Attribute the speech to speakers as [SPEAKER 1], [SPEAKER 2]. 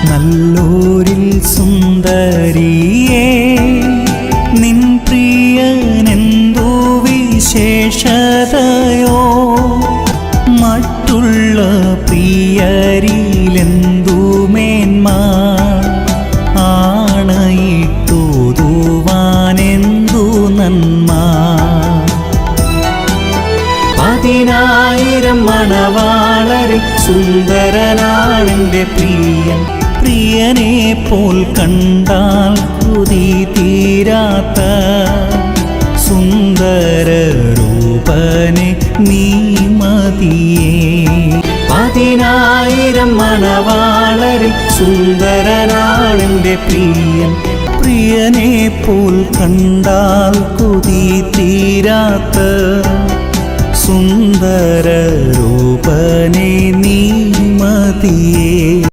[SPEAKER 1] നല്ലൂരിൽ സുന്ദരിയേ നിൻ പ്രിയനെന്തു വിശേഷതയോ മറ്റുള്ള പ്രിയരിലെന്തു മേന്മ ആണയിട്ടുതുവാനെന്തു നന്മ 10,000 മണവാളരിൽ സുന്ദരനാണെൻ്റെ പ്രിയൻ പ്രിയനെ പോൽ കണ്ടാൽ കൊതി തീരാത്ത സുന്ദര രൂപനെ നീ മതിയേ 10,000 മണവാളരിൽ സുന്ദരനാണെൻ്റെ പ്രിയൻ പ്രിയനെ പോൽ കണ്ടാൽ കൊതി തീരാത്ത സുന്ദര രൂപനെ നീ മതിയേ.